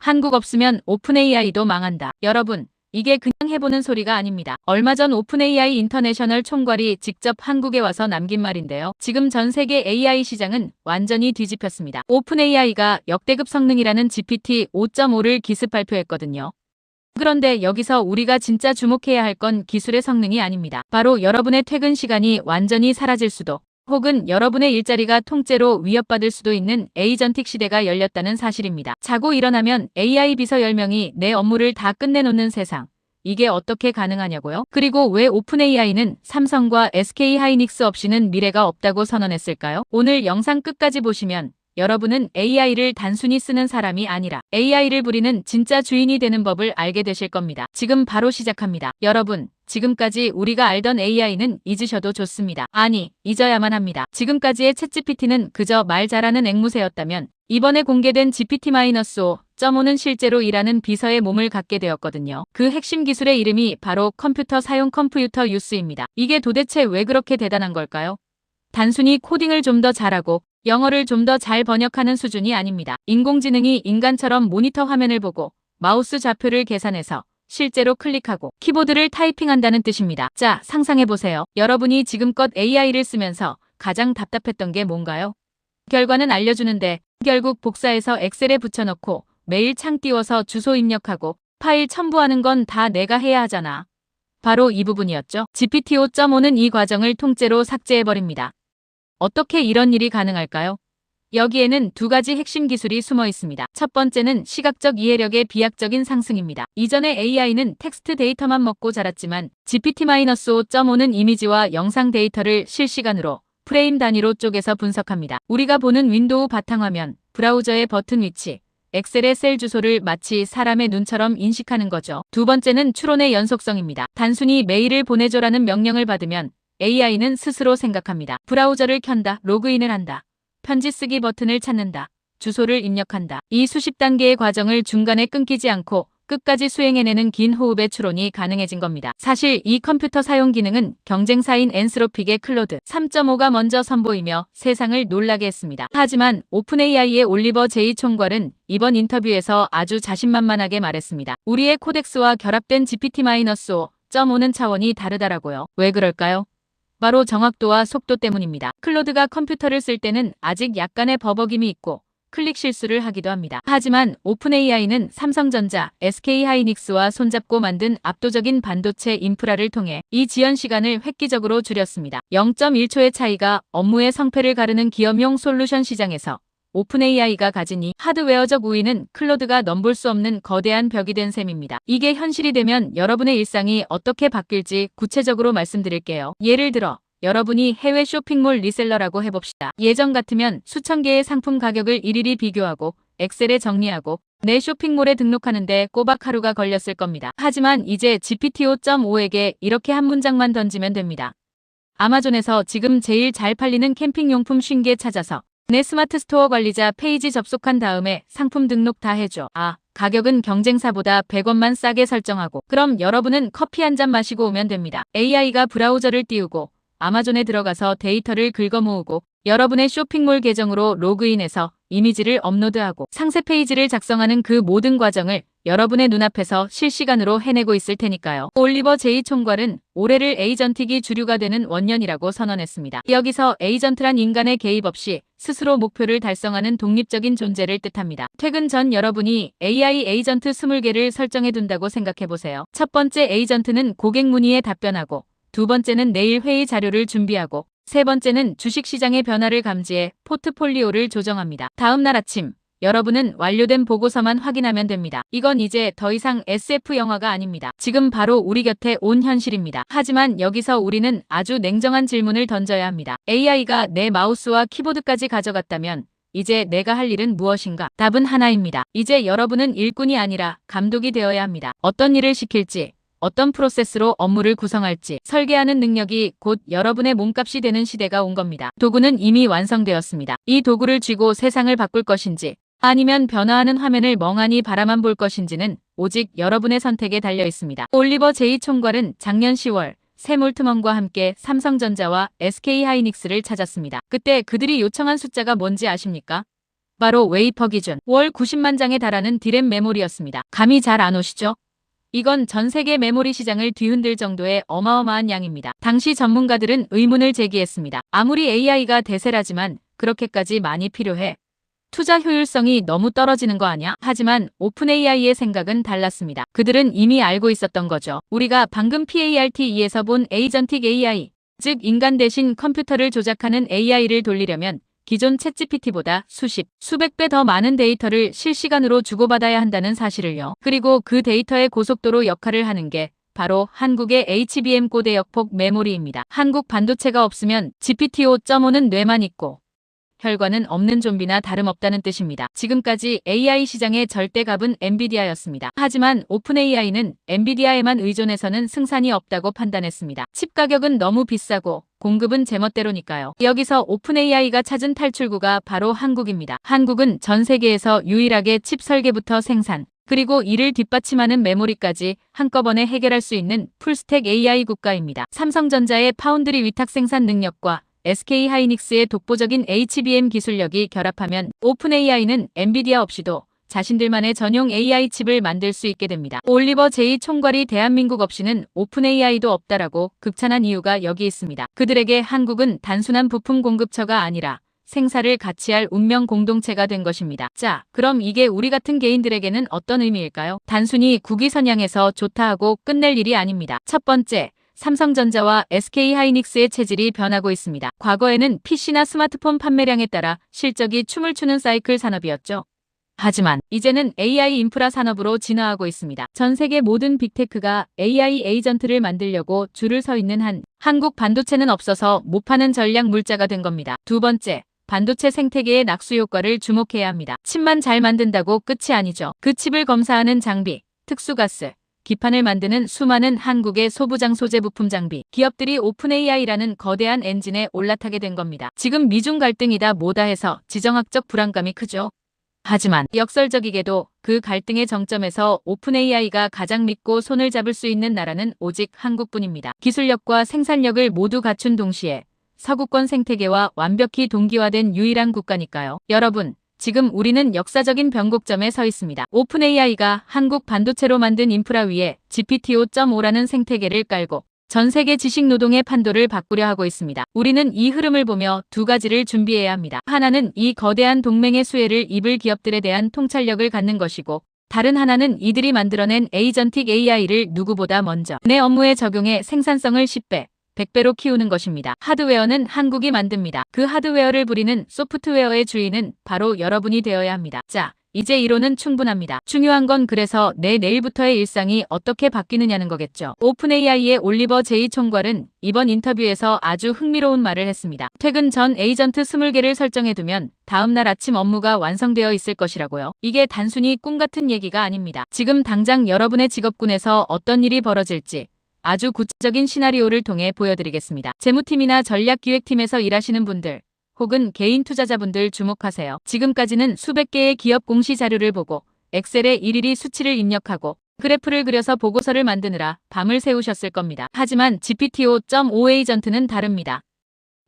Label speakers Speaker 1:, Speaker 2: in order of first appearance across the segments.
Speaker 1: 한국 없으면 오픈 AI도 망한다. 여러분, 이게 그냥 해보는 소리가 아닙니다. 얼마 전 오픈 AI 인터내셔널 총괄이 직접 한국에 와서 남긴 말인데요. 지금 전 세계 AI 시장은 완전히 뒤집혔습니다. 오픈 AI가 역대급 성능이라는 GPT 5.5를 기습 발표했거든요. 그런데 여기서 우리가 진짜 주목해야 할 건 기술의 성능이 아닙니다. 바로 여러분의 퇴근 시간이 완전히 사라질 수도, 혹은 여러분의 일자리가 통째로 위협받을 수도 있는 에이전틱 시대가 열렸다는 사실입니다. 자고 일어나면 AI 비서 10명이 내 업무를 다 끝내놓는 세상. 이게 어떻게 가능하냐고요? 그리고 왜 오픈 AI는 삼성과 SK 하이닉스 없이는 미래가 없다고 선언했을까요? 오늘 영상 끝까지 보시면 여러분은 AI를 단순히 쓰는 사람이 아니라 AI를 부리는 진짜 주인이 되는 법을 알게 되실 겁니다. 지금 바로 시작합니다. 여러분, 지금까지 우리가 알던 AI는 잊으셔도 좋습니다. 아니, 잊어야만 합니다. 지금까지의 챗GPT는 그저 말 잘하는 앵무새였다면 이번에 공개된 GPT-5.5는 실제로 일하는 비서의 몸을 갖게 되었거든요. 그 핵심 기술의 이름이 바로 컴퓨터 사용 컴퓨터 유스입니다. 이게 도대체 왜 그렇게 대단한 걸까요? 단순히 코딩을 좀 더 잘하고 영어를 좀 더 잘 번역하는 수준이 아닙니다. 인공지능이 인간처럼 모니터 화면을 보고 마우스 좌표를 계산해서 실제로 클릭하고 키보드를 타이핑한다는 뜻입니다. 자, 상상해보세요. 여러분이 지금껏 AI를 쓰면서 가장 답답했던 게 뭔가요? 결과는 알려주는데 결국 복사해서 엑셀에 붙여넣고 메일 창 띄워서 주소 입력하고 파일 첨부하는 건 다 내가 해야 하잖아. 바로 이 부분이었죠. GPT 5.5는 이 과정을 통째로 삭제해버립니다. 어떻게 이런 일이 가능할까요? 여기에는 두 가지 핵심 기술이 숨어 있습니다. 첫 번째는 시각적 이해력의 비약적인 상승입니다. 이전에 AI는 텍스트 데이터만 먹고 자랐지만 GPT-5.5는 이미지와 영상 데이터를 실시간으로 프레임 단위로 쪼개서 분석합니다. 우리가 보는 윈도우 바탕화면, 브라우저의 버튼 위치, 엑셀의 셀 주소를 마치 사람의 눈처럼 인식하는 거죠. 두 번째는 추론의 연속성입니다. 단순히 메일을 보내줘라는 명령을 받으면 AI는 스스로 생각합니다. 브라우저를 켠다, 로그인을 한다, 편지 쓰기 버튼을 찾는다, 주소를 입력한다. 이 수십 단계의 과정을 중간에 끊기지 않고 끝까지 수행해내는 긴 호흡의 추론이 가능해진 겁니다. 사실 이 컴퓨터 사용 기능은 경쟁사인 엔스로픽의 클로드 3.5가 먼저 선보이며 세상을 놀라게 했습니다. 하지만 오픈 AI의 올리버 제이 총괄은 이번 인터뷰에서 아주 자신만만하게 말했습니다. 우리의 코덱스와 결합된 GPT-5.5는 차원이 다르다라고요. 왜 그럴까요? 바로 정확도와 속도 때문입니다. 클로드가 컴퓨터를 쓸 때는 아직 약간의 버벅임이 있고 클릭 실수를 하기도 합니다. 하지만 오픈 AI는 삼성전자, SK 하이닉스와 손잡고 만든 압도적인 반도체 인프라를 통해 이 지연 시간을 획기적으로 줄였습니다. 0.1초의 차이가 업무의 성패를 가르는 기업용 솔루션 시장에서 오픈 AI가 가진 이 하드웨어적 우위는 클로드가 넘볼 수 없는 거대한 벽이 된 셈입니다. 이게 현실이 되면 여러분의 일상이 어떻게 바뀔지 구체적으로 말씀드릴게요. 예를 들어 여러분이 해외 쇼핑몰 리셀러라고 해봅시다. 예전 같으면 수천 개의 상품 가격을 일일이 비교하고 엑셀에 정리하고 내 쇼핑몰에 등록하는데 꼬박 하루가 걸렸을 겁니다. 하지만 이제 GPT 5.5에게 이렇게 한 문장만 던지면 됩니다. 아마존에서 지금 제일 잘 팔리는 캠핑용품 50개 찾아서 내 스마트 스토어 관리자 페이지 접속한 다음에 상품 등록 다 해줘. 가격은 경쟁사보다 100원만 싸게 설정하고 그럼 여러분은 커피 한 잔 마시고 오면 됩니다. AI가 브라우저를 띄우고 아마존에 들어가서 데이터를 긁어모으고 여러분의 쇼핑몰 계정으로 로그인해서 이미지를 업로드하고 상세 페이지를 작성하는 그 모든 과정을 여러분의 눈앞에서 실시간으로 해내고 있을 테니까요. 올리버 제이 총괄은 올해를 에이전틱이 주류가 되는 원년이라고 선언했습니다. 여기서 에이전트란 인간의 개입 없이 스스로 목표를 달성하는 독립적인 존재를 뜻합니다. 퇴근 전 여러분이 AI 에이전트 20개를 설정해둔다고 생각해보세요. 첫 번째 에이전트는 고객 문의에 답변하고 두 번째는 내일 회의 자료를 준비하고 세 번째는 주식시장의 변화를 감지해 포트폴리오를 조정합니다. 다음 날 아침 여러분은 완료된 보고서만 확인하면 됩니다. 이건 이제 더 이상 SF 영화가 아닙니다. 지금 바로 우리 곁에 온 현실입니다. 하지만 여기서 우리는 아주 냉정한 질문을 던져야 합니다. AI가 내 마우스와 키보드까지 가져갔다면 이제 내가 할 일은 무엇인가? 답은 하나입니다. 이제 여러분은 일꾼이 아니라 감독이 되어야 합니다. 어떤 일을 시킬지, 어떤 프로세스로 업무를 구성할지 설계하는 능력이 곧 여러분의 몸값이 되는 시대가 온 겁니다. 도구는 이미 완성되었습니다. 이 도구를 쥐고 세상을 바꿀 것인지 아니면 변화하는 화면을 멍하니 바라만 볼 것인지는 오직 여러분의 선택에 달려 있습니다. 올리버 제이 총괄은 작년 10월 샘 올트먼과 함께 삼성전자와 SK 하이닉스를 찾았습니다. 그때 그들이 요청한 숫자가 뭔지 아십니까? 바로 웨이퍼 기준 월 90만 장에 달하는 디램 메모리였습니다. 감이 잘 안 오시죠? 이건 전 세계 메모리 시장을 뒤흔들 정도의 어마어마한 양입니다. 당시 전문가들은 의문을 제기했습니다. 아무리 AI가 대세라지만 그렇게까지 많이 필요해? 투자 효율성이 너무 떨어지는 거 아냐? 하지만 오픈AI의 생각은 달랐습니다. 그들은 이미 알고 있었던 거죠. 우리가 방금 PARTE에서 본 에이전틱 AI, 즉 인간 대신 컴퓨터를 조작하는 AI를 돌리려면 기존 챗GPT보다 수십, 수백 배 더 많은 데이터를 실시간으로 주고받아야 한다는 사실을요. 그리고 그 데이터의 고속도로 역할을 하는 게 바로 한국의 HBM 고대역폭 메모리입니다. 한국 반도체가 없으면 GPT-5.5는 뇌만 있고 혈관은 없는 좀비나 다름없다는 뜻입니다. 지금까지 AI 시장의 절대갑은 엔비디아였습니다. 하지만 오픈AI는 엔비디아에만 의존해서는 승산이 없다고 판단했습니다. 칩 가격은 너무 비싸고 공급은 제멋대로니까요. 여기서 오픈AI가 찾은 탈출구가 바로 한국입니다. 한국은 전 세계에서 유일하게 칩 설계부터 생산, 그리고 이를 뒷받침하는 메모리까지 한꺼번에 해결할 수 있는 풀스택 AI 국가입니다. 삼성전자의 파운드리 위탁 생산 능력과 SK하이닉스의 독보적인 HBM 기술력이 결합하면 오픈AI는 엔비디아 없이도 자신들만의 전용 AI 칩을 만들 수 있게 됩니다. 올리버 제이 총괄이 대한민국 없이는 오픈AI도 없다라고 극찬한 이유가 여기 있습니다. 그들에게 한국은 단순한 부품 공급처가 아니라 생사를 같이 할 운명 공동체가 된 것입니다. 자, 그럼 이게 우리 같은 개인들에게는 어떤 의미일까요? 단순히 국위선양해서 좋다 하고 끝낼 일이 아닙니다. 첫 번째, 삼성전자와 SK하이닉스의 체질이 변하고 있습니다. 과거에는 PC나 스마트폰 판매량에 따라 실적이 춤을 추는 사이클 산업이었죠. 하지만 이제는 AI 인프라 산업으로 진화하고 있습니다. 전 세계 모든 빅테크가 AI 에이전트를 만들려고 줄을 서 있는 한 한국 반도체는 없어서 못 파는 전략 물자가 된 겁니다. 두 번째, 반도체 생태계의 낙수 효과를 주목해야 합니다. 칩만 잘 만든다고 끝이 아니죠. 그 칩을 검사하는 장비, 특수가스, 기판을 만드는 수많은 한국의 소부장 소재 부품 장비, 기업들이 오픈AI라는 거대한 엔진에 올라타게 된 겁니다. 지금 미중 갈등이다 뭐다 해서 지정학적 불안감이 크죠. 하지만 역설적이게도 그 갈등의 정점에서 오픈AI가 가장 믿고 손을 잡을 수 있는 나라는 오직 한국뿐입니다. 기술력과 생산력을 모두 갖춘 동시에 서구권 생태계와 완벽히 동기화된 유일한 국가니까요. 여러분, 지금 우리는 역사적인 변곡점에 서 있습니다. 오픈AI가 한국 반도체로 만든 인프라 위에 GPT-5.5라는 생태계를 깔고 전 세계 지식 노동의 판도를 바꾸려 하고 있습니다. 우리는 이 흐름을 보며 두 가지를 준비해야 합니다. 하나는 이 거대한 동맹의 수혜를 입을 기업들에 대한 통찰력을 갖는 것이고, 다른 하나는 이들이 만들어낸 에이전틱 AI를 누구보다 먼저 내 업무에 적용해 생산성을 10배, 100배로 키우는 것입니다. 하드웨어는 한국이 만듭니다. 그 하드웨어를 부리는 소프트웨어의 주인은 바로 여러분이 되어야 합니다. 자, 이제 이론은 충분합니다. 중요한 건 그래서 내일부터의 일상이 어떻게 바뀌느냐는 거겠죠. 오픈AI의 올리버 제이 총괄은 이번 인터뷰에서 아주 흥미로운 말을 했습니다. 퇴근 전 에이전트 20개를 설정해두면 다음날 아침 업무가 완성되어 있을 것이라고요. 이게 단순히 꿈 같은 얘기가 아닙니다. 지금 당장 여러분의 직업군에서 어떤 일이 벌어질지 아주 구체적인 시나리오를 통해 보여드리겠습니다. 재무팀이나 전략기획팀에서 일하시는 분들, 혹은 개인 투자자분들 주목하세요. 지금까지는 수백 개의 기업 공시 자료를 보고 엑셀에 일일이 수치를 입력하고 그래프를 그려서 보고서를 만드느라 밤을 새우셨을 겁니다. 하지만 GPT-5.5 에이전트는 다릅니다.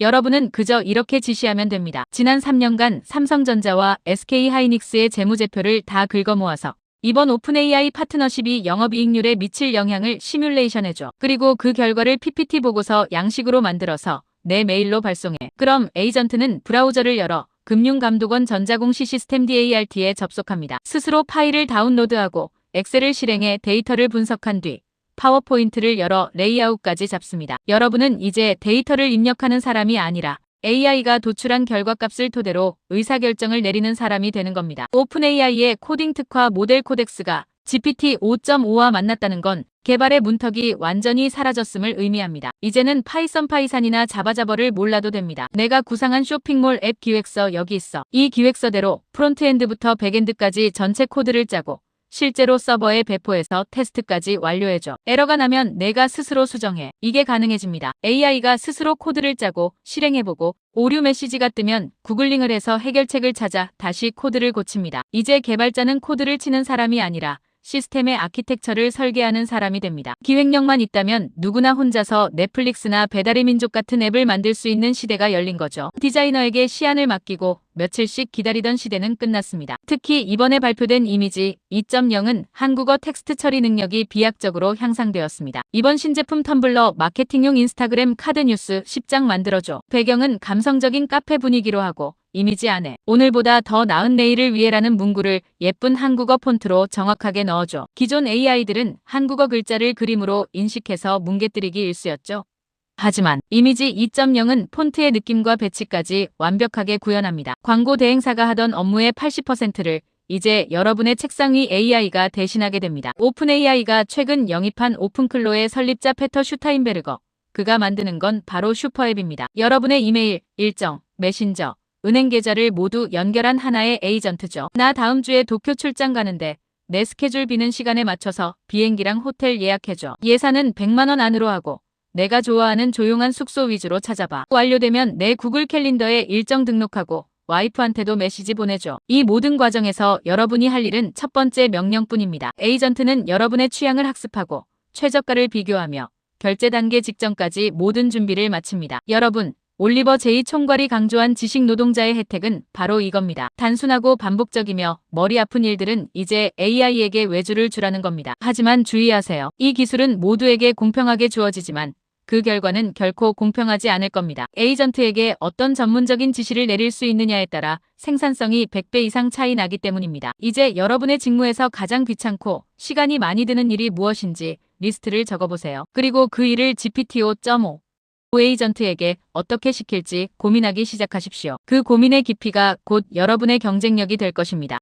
Speaker 1: 여러분은 그저 이렇게 지시하면 됩니다. 지난 3년간 삼성전자와 SK하이닉스의 재무제표를 다 긁어 모아서 이번 오픈AI 파트너십이 영업이익률에 미칠 영향을 시뮬레이션해줘. 그리고 그 결과를 PPT 보고서 양식으로 만들어서 내 메일로 발송해. 그럼 에이전트는 브라우저를 열어 금융감독원 전자공시 시스템 DART에 접속합니다. 스스로 파일을 다운로드하고 엑셀을 실행해 데이터를 분석한 뒤 파워포인트를 열어 레이아웃까지 잡습니다. 여러분은 이제 데이터를 입력하는 사람이 아니라 AI가 도출한 결과값을 토대로 의사결정을 내리는 사람이 되는 겁니다. 오픈AI의 코딩 특화 모델 코덱스가 GPT-5.5와 만났다는 건 개발의 문턱이 완전히 사라졌음을 의미합니다. 이제는 파이썬이나 자바를 몰라도 됩니다. 내가 구상한 쇼핑몰 앱 기획서 여기 있어. 이 기획서대로 프론트엔드부터 백엔드까지 전체 코드를 짜고 실제로 서버에 배포해서 테스트까지 완료해줘. 에러가 나면 내가 스스로 수정해. 이게 가능해집니다. AI가 스스로 코드를 짜고 실행해보고 오류 메시지가 뜨면 구글링을 해서 해결책을 찾아 다시 코드를 고칩니다. 이제 개발자는 코드를 치는 사람이 아니라 시스템의 아키텍처를 설계하는 사람이 됩니다. 기획력만 있다면 누구나 혼자서 넷플릭스나 배달의 민족 같은 앱을 만들 수 있는 시대가 열린 거죠. 디자이너에게 시안을 맡기고 며칠씩 기다리던 시대는 끝났습니다. 특히 이번에 발표된 이미지 2.0은 한국어 텍스트 처리 능력이 비약적으로 향상되었습니다. 이번 신제품 텀블러 마케팅용 인스타그램 카드 뉴스 10장 만들어줘. 배경은 감성적인 카페 분위기로 하고 이미지 안에 오늘보다 더 나은 내일을 위해라는 문구를 예쁜 한국어 폰트로 정확하게 넣어줘. 기존 AI들은 한국어 글자를 그림으로 인식해서 뭉개뜨리기 일쑤였죠. 하지만 이미지 2.0은 폰트의 느낌과 배치까지 완벽하게 구현합니다. 광고 대행사가 하던 업무의 80%를 이제 여러분의 책상 위 AI가 대신하게 됩니다. 오픈AI가 최근 영입한 오픈클로의 설립자 페터 슈타인베르거. 그가 만드는 건 바로 슈퍼앱입니다. 여러분의 이메일, 일정, 메신저, 은행 계좌를 모두 연결한 하나의 에이전트죠. 나 다음 주에 도쿄 출장 가는데 내 스케줄 비는 시간에 맞춰서 비행기랑 호텔 예약해줘. 예산은 100만 원 안으로 하고 내가 좋아하는 조용한 숙소 위주로 찾아봐. 완료되면 내 구글 캘린더에 일정 등록하고 와이프한테도 메시지 보내줘. 이 모든 과정에서 여러분이 할 일은 첫 번째 명령뿐입니다. 에이전트는 여러분의 취향을 학습하고 최저가를 비교하며 결제 단계 직전까지 모든 준비를 마칩니다. 여러분, 올리버 제이 총괄이 강조한 지식 노동자의 혜택은 바로 이겁니다. 단순하고 반복적이며 머리 아픈 일들은 이제 AI에게 외주를 주라는 겁니다. 하지만 주의하세요. 이 기술은 모두에게 공평하게 주어지지만 그 결과는 결코 공평하지 않을 겁니다. 에이전트에게 어떤 전문적인 지시를 내릴 수 있느냐에 따라 생산성이 100배 이상 차이 나기 때문입니다. 이제 여러분의 직무에서 가장 귀찮고 시간이 많이 드는 일이 무엇인지 리스트를 적어보세요. 그리고 그 일을 GPT-5.5 에이전트에게 어떻게 시킬지 고민하기 시작하십시오. 그 고민의 깊이가 곧 여러분의 경쟁력이 될 것입니다.